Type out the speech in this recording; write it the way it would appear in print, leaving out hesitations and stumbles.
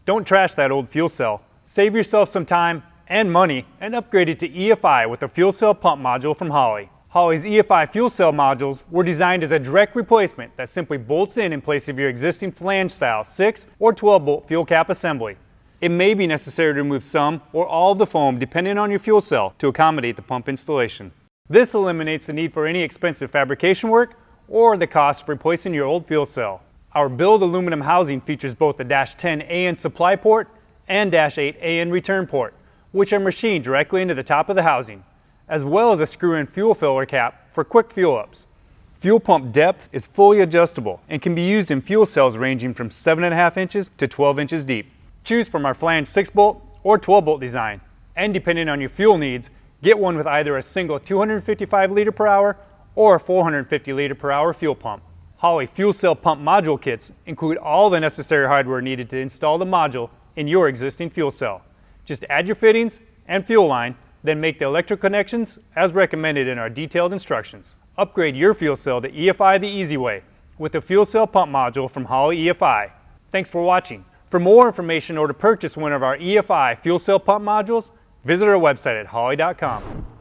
Don't trash that old fuel cell. Save yourself some time and money and upgrade it to EFI with a fuel cell pump module from Holley. Holley's EFI fuel cell modules were designed as a direct replacement that simply bolts in place of your existing flange style 6 or 12 bolt fuel cap assembly. It may be necessary to remove some or all of the foam depending on your fuel cell to accommodate the pump installation. This eliminates the need for any expensive fabrication work or the cost of replacing your old fuel cell. Our billet aluminum housing features both the -10 AN supply port and -8 AN return port, which are machined directly into the top of the housing, as well as a screw-in fuel filler cap for quick fuel ups. Fuel pump depth is fully adjustable and can be used in fuel cells ranging from 7.5 inches to 12 inches deep. Choose from our flange 6-bolt or 12-bolt design, and depending on your fuel needs, get one with either a single 255 liter per hour or a 450 liter per hour fuel pump. Holley fuel cell pump module kits include all the necessary hardware needed to install the module in your existing fuel cell. Just add your fittings and fuel line, then make the electrical connections as recommended in our detailed instructions. Upgrade your fuel cell to EFI the easy way with the fuel cell pump module from Holley EFI. Thanks for watching. For more information or to purchase one of our EFI fuel cell pump modules, visit our website at holley.com.